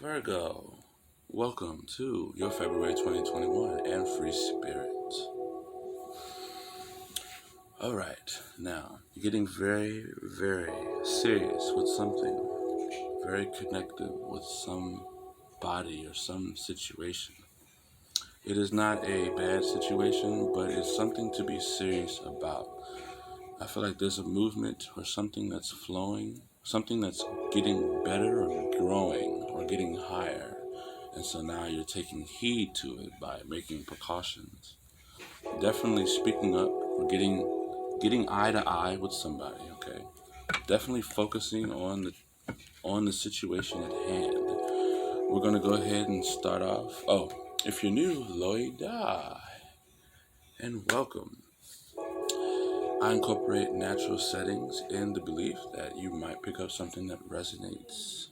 Virgo, welcome to your February 2021 and Free Spirit. Alright, now, you're getting very, very serious with something, very connected with somebody or some situation. It is not a bad situation, but it's something to be serious about. I feel like there's a movement or something that's flowing, something that's getting better or growing or getting higher. And so now you're taking heed to it by making precautions. Definitely speaking up or getting eye to eye with somebody, okay? Definitely focusing on the situation at hand. We're gonna go ahead and start off. Oh, if you're new, Loida, and welcome. I incorporate natural settings in the belief that you might pick up something that resonates.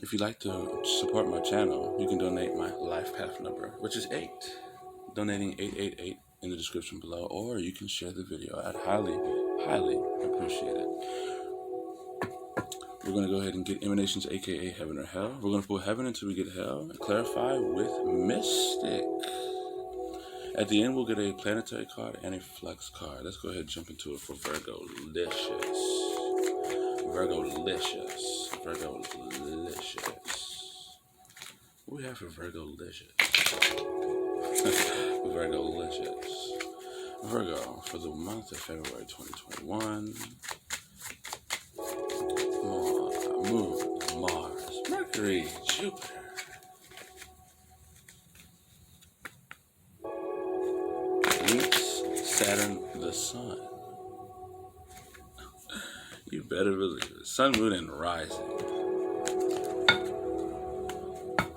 If you'd like to support my channel, you can donate my life path number, which is 8. Donating 888 in the description below, or you can share the video. I'd highly, highly appreciate it. We're going to go ahead and get emanations, aka heaven or hell. We're going to pull heaven until we get hell and clarify with mystic. At the end, we'll get a planetary card and a flex card. Let's go ahead and jump into it for Virgo-licious. Virgo-licious. Virgo-licious. What do we have for Virgo-licious? Virgo-licious. Virgo, for the month of February 2021. Moon, Mars, Mercury, Jupiter. Saturn, the Sun. You better believe it. Sun, Moon, and Rising.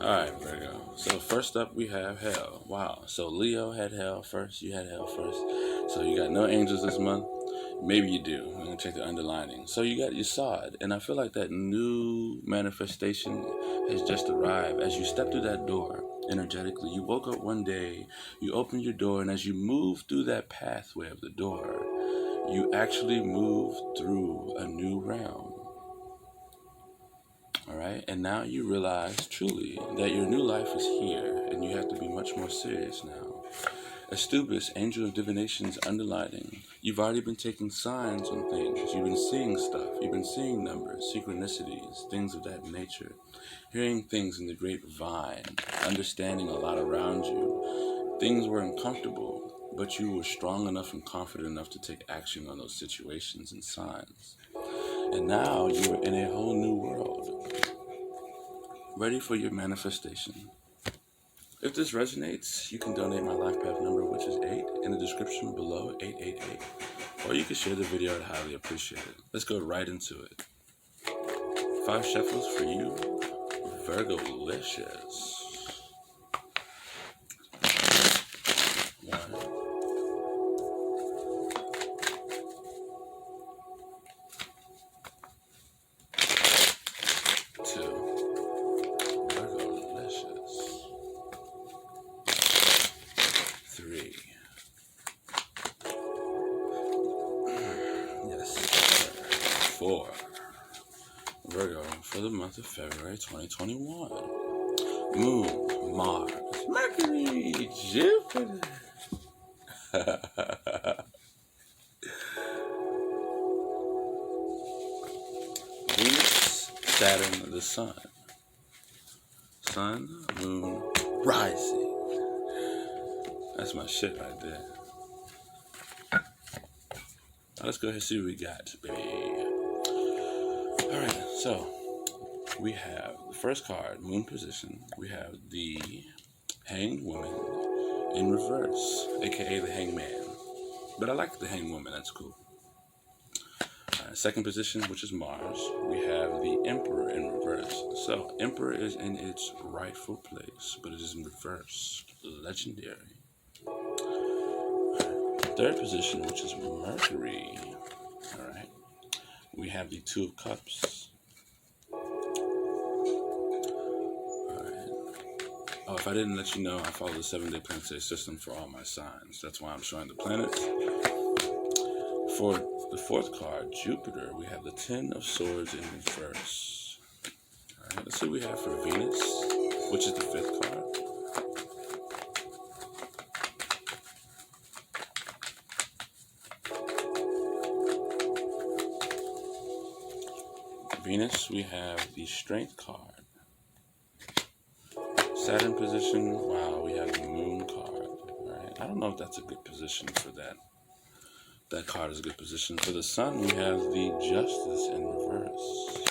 Alright, Virgo. So first up we have Hell. Wow. So Leo had Hell first. You had Hell first. So you got no angels this month. Maybe you do. I'm going to check the underlining. So you got your Sod. And I feel like that new manifestation has just arrived. As you step through that door, energetically, you woke up one day, you opened your door, and as you move through that pathway of the door, you actually move through a new realm. Alright? And now you realize truly that your new life is here, and you have to be much more serious now. Astubis, Angel of Divination's underlining. You've already been taking signs on things. You've been seeing stuff. You've been seeing numbers, synchronicities, things of that nature. Hearing things in the grapevine, understanding a lot around you. Things were uncomfortable, but you were strong enough and confident enough to take action on those situations and signs. And now you are in a whole new world, ready for your manifestation. If this resonates, you can donate my life path number, which is 8, in the description below, 888. Or you can share the video. I'd highly appreciate it. Let's go right into it. 5 shuffles for you, Virgo-licious. 1, 2. Virgo, for the month of February 2021. Moon, Mars, Mercury, Jupiter. Venus, Saturn, the Sun. Sun, Moon, Rising. That's my shit right there. Now let's go ahead and see what we got, baby. Alright, so we have the first card, Moon position. We have the Hanged Woman in reverse, aka the Hangman. But I like the Hanged Woman, that's cool. Second position, which is Mars, we have the Emperor in reverse. So, Emperor is in its rightful place, but it is in reverse. Legendary. Third position, which is Mercury. Alright. We have the Two of Cups. Alright. Oh, if I didn't let you know, I follow the 7-day planetary system for all my signs. That's why I'm showing the planets. For the fourth card, Jupiter, we have the Ten of Swords in reverse. Alright. Right, let's see what we have for Venus, which is the 5th card. Venus, we have the Strength card. Saturn position, wow, we have the Moon card. Right? I don't know if that's a good position for that. That card is a good position. For the Sun, we have the Justice in reverse.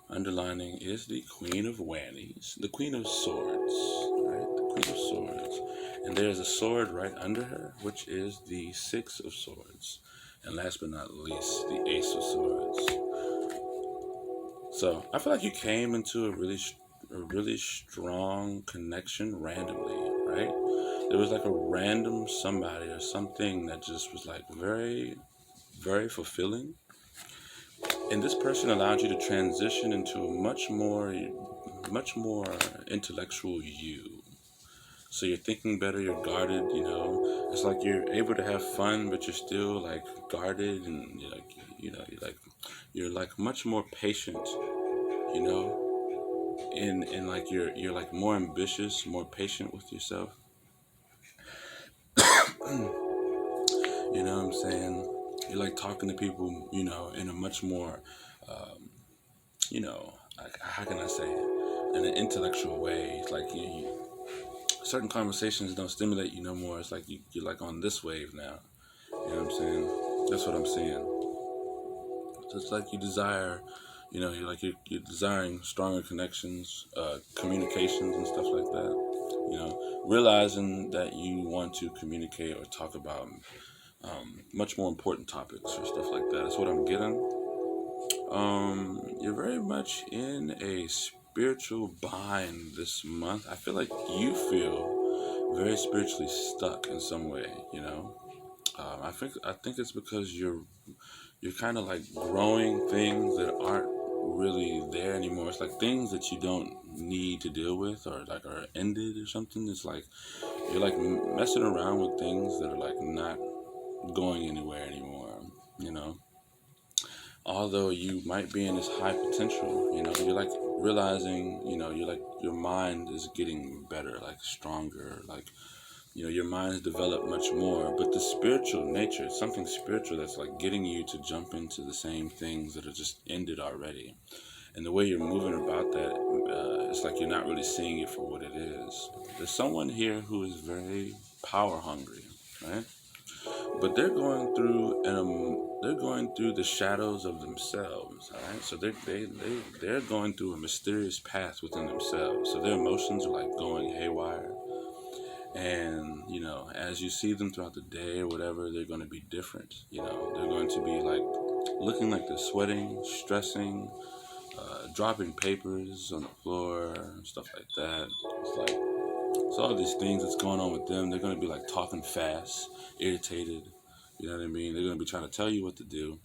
Underlining is the Queen of Wanties, the Queen of Swords, right? The Queen of Swords. And there's a sword right under her, which is the 6 of Swords. And last but not least, the Ace of Swords. So I feel like you came into a really strong connection randomly, right? There was like a random somebody or something that just was like very, very fulfilling. And this person allowed you to transition into a much more intellectual you. So you're thinking better, you're guarded, you know. It's like you're able to have fun, but you're still like guarded, and you're like much more patient, you know. And like you're like more ambitious, more patient with yourself. You know what I'm saying? You're like talking to people, you know, in a much more, like, how can I say it? In an intellectual way. It's like certain conversations don't stimulate you no more. It's like you're like on this wave now. You know what I'm saying? That's what I'm saying. So it's like you desire, you know, you're desiring stronger connections, communications and stuff like that. You know, realizing that you want to communicate or talk about much more important topics or stuff like that. That's what I'm getting. You're very much in a spiritual bind this month. I feel like you feel very spiritually stuck in some way, you know. I think it's because you're kind of like growing things that aren't really there anymore. It's like things that you don't need to deal with or like are ended or something. It's like you're like messing around with things that are like not going anywhere anymore, you know. Although you might be in this high potential, you know, you're like realizing, you know, you're like your mind is getting better, like stronger, like, you know, your mind has developed much more. But the spiritual nature, something spiritual that's like getting you to jump into the same things that are just ended already. And the way you're moving about that, it's like you're not really seeing it for what it is. There's someone here who is very power hungry, right? But they're going through the shadows of themselves, all right? So they're going through a mysterious path within themselves. So their emotions are like going haywire. And, you know, as you see them throughout the day or whatever, they're going to be different. You know, they're going to be like looking like they're sweating, stressing, dropping papers on the floor, and stuff like that. It's like, so all these things that's going on with them, they're going to be like talking fast, irritated. You know what I mean? They're going to be trying to tell you what to do.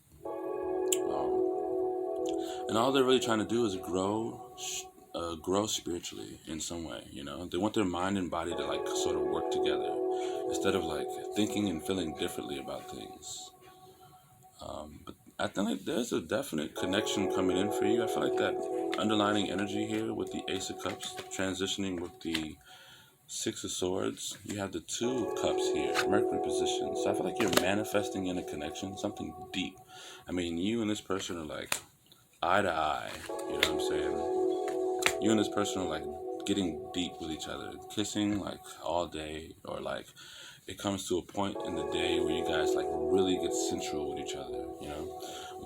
And all they're really trying to do is grow spiritually in some way, you know. They want their mind and body to like sort of work together instead of like thinking and feeling differently about things. But I think like there's a definite connection coming in for you. I feel like that underlining energy here with the Ace of Cups transitioning with the 6 of Swords. You have the 2 of Cups here, Mercury position. So I feel like you're manifesting in a connection, something deep. I mean, you and this person are like eye to eye, you know what I'm saying? You and this person are like getting deep with each other, kissing like all day, or like it comes to a point in the day where you guys like really get sensual with each other, you know?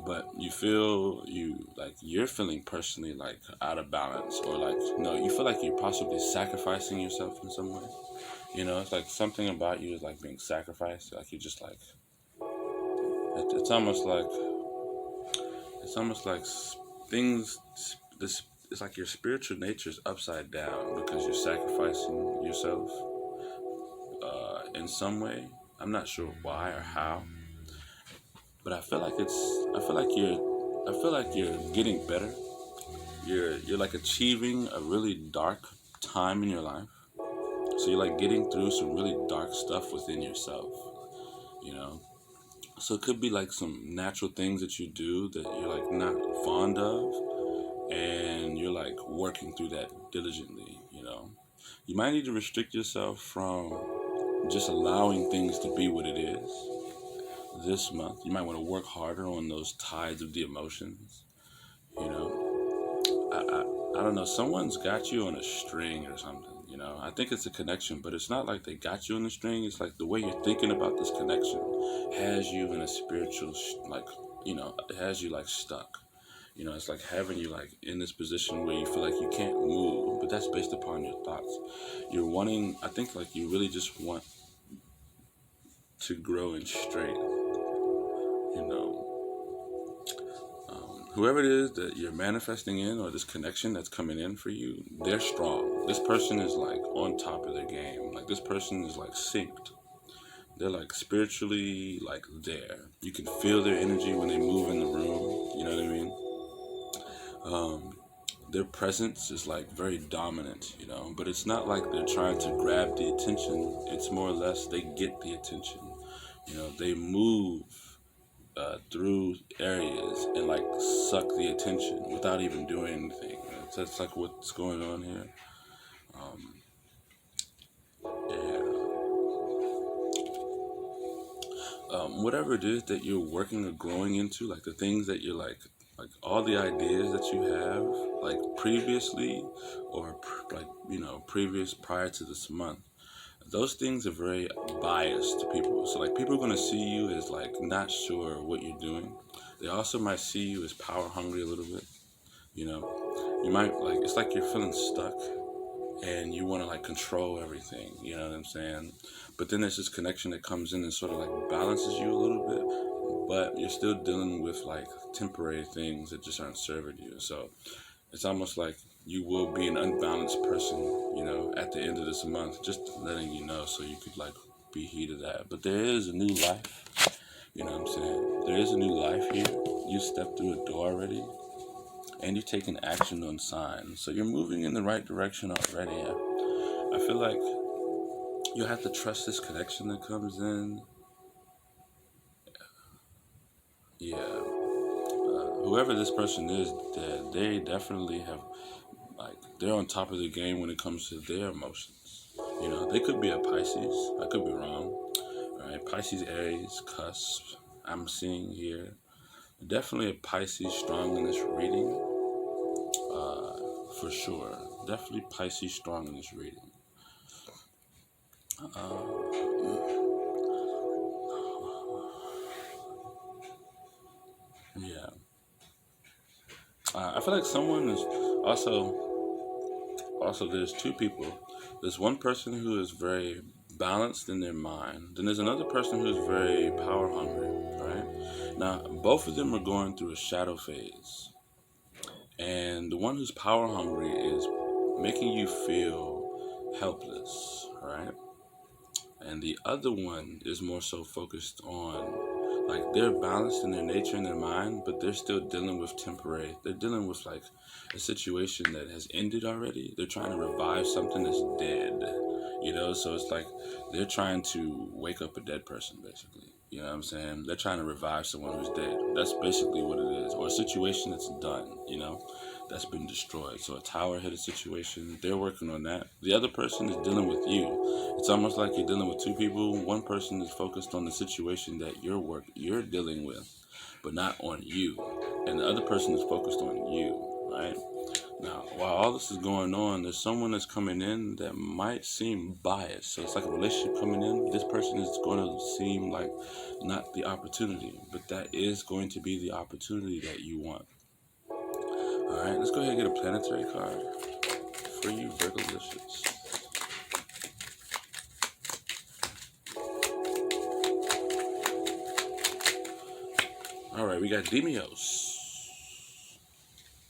But you're feeling personally like out of balance, or like, no, you feel like you're possibly sacrificing yourself in some way. You know, it's like something about you is like being sacrificed. Like you're just like, it's almost like things, it's like your spiritual nature is upside down because you're sacrificing yourself in some way. I'm not sure why or how, but I feel like you're getting better. You're like achieving a really dark time in your life. So you're like getting through some really dark stuff within yourself, you know. So it could be like some natural things that you do that you're like not fond of, and you're like working through that diligently, you know. You might need to restrict yourself from just allowing things to be what it is this month. You might want to work harder on those tides of the emotions, you know. I don't know, someone's got you on a string or something, you know. I think it's a connection, but it's not like they got you on the string. It's like the way you're thinking about this connection has you in a spiritual, like, you know, it has you like stuck. You know, it's like having you like in this position where you feel like you can't move, but that's based upon your thoughts. You're wanting, I think like you really just want to grow in strength, you know. Whoever it is that you're manifesting in, or this connection that's coming in for you, they're strong. This person is like on top of their game. Like this person is like synced. They're like spiritually like there. You can feel their energy when they move in the room. You know what I mean? Their presence is like very dominant, you know, but it's not like they're trying to grab the attention. It's more or less they get the attention. You know, they move through areas and like suck the attention without even doing anything. That's like what's going on here. Yeah. Whatever it is that you're working or growing into, like the things that you're like all the ideas that you have, like previously, or like, you know, prior to this month, those things are very biased to people. So like people are going to see you as like not sure what you're doing. They also might see you as power hungry a little bit. You know, you might like, it's like you're feeling stuck and you want to like control everything. You know what I'm saying? But then there's this connection that comes in and sort of like balances you a little bit, but you're still dealing with like temporary things that just aren't serving you. So it's almost like you will be an unbalanced person, you know, at the end of this month, just letting you know so you could like be heed of that. But there is a new life, you know what I'm saying? There is a new life here. You stepped through a door already, and you're taking action on signs. So you're moving in the right direction already. I feel like you have to trust this connection that comes in. Yeah. Whoever this person is, they definitely have, like, they're on top of the game when it comes to their emotions. You know, they could be a Pisces. I could be wrong. All right, Pisces, Aries, cusp. I'm seeing here. Definitely a Pisces strong in this reading. For sure. Definitely Pisces strong in this reading. Yeah. I feel like someone is also there's two people. There's one person who is very balanced in their mind. Then there's another person who is very power hungry, right? Now, both of them are going through a shadow phase. And the one who's power hungry is making you feel helpless, right? And the other one is more so focused on, like, they're balanced in their nature and their mind, but they're still dealing with they're dealing with like a situation that has ended already. They're trying to revive something that's dead, you know. So it's like they're trying to wake up a dead person, basically. You know what I'm saying? They're trying to revive someone who's dead. That's basically what it is. Or a situation that's done, you know, that's been destroyed. So a tower hit a situation. They're working on that. The other person is dealing with you. It's almost like you're dealing with two people. One person is focused on the situation that you're dealing with, but not on you. And the other person is focused on you, right? Now, while all this is going on, there's someone that's coming in that might seem biased. So it's like a relationship coming in. This person is going to seem like not the opportunity, but that is going to be the opportunity that you want. All right, let's go ahead and get a planetary card for you, Virgolicious. All right, we got Demios,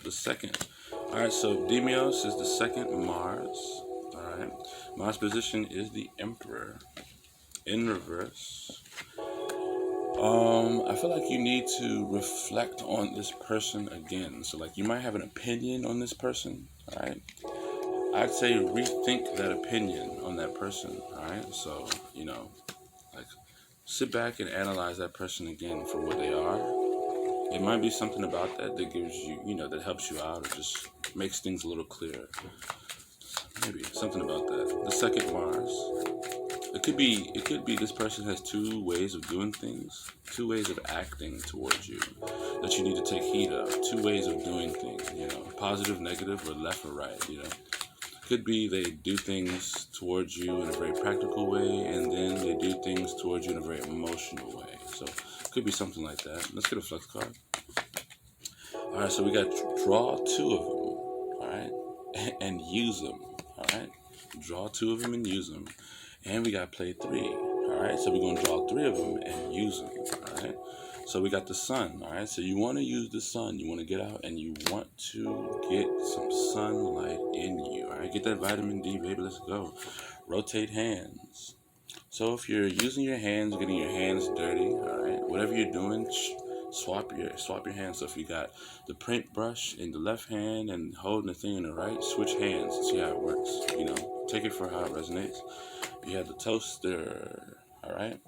the second. All right, so Demios is the second Mars. All right, Mars position is the Emperor in reverse. I feel like you need to reflect on this person again. So, like, you might have an opinion on this person. All right, I'd say rethink that opinion on that person. All right, so you know, like, sit back and analyze that person again for what they are. It might be something about that that gives you, that helps you out or just makes things a little clearer. Maybe something about that. The second Mars. It could be this person has two ways of doing things, two ways of acting towards you that you need to take heed of. Two ways of doing things, positive, negative, or left or right, Could be they do things towards you in a very practical way, and then they do things towards you in a very emotional way. So it could be something like that. Let's get a flex card. All right, so we got draw two of them, all right, and use them, all right. Draw two of them and use them, and we got play three, all right. So we're gonna draw three of them and use them, all right. So we got the sun, all right. So you want to use the sun. You want to get out and you want to get some sunlight in you, all right. Get that vitamin D, baby. Let's go. Rotate hands. So if you're using your hands, getting your hands dirty, all right. Whatever you're doing, swap your hands. So if you got the paintbrush in the left hand and holding the thing in the right, switch hands and see how it works. Take it for how it resonates. You have the toaster, all right.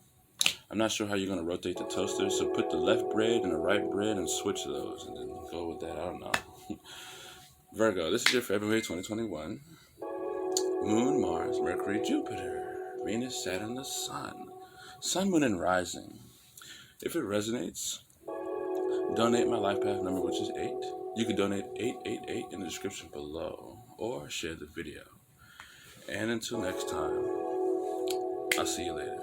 I'm not sure how you're gonna rotate the toaster, so put the left bread and the right bread and switch those, and then go with that. I don't know. Virgo, this is your February 2021. Moon, Mars, Mercury, Jupiter, Venus, Saturn, the Sun. Sun, Moon, and Rising. If it resonates, donate my life path number, which is 8. You can donate 888 in the description below, or share the video. And until next time, I'll see you later.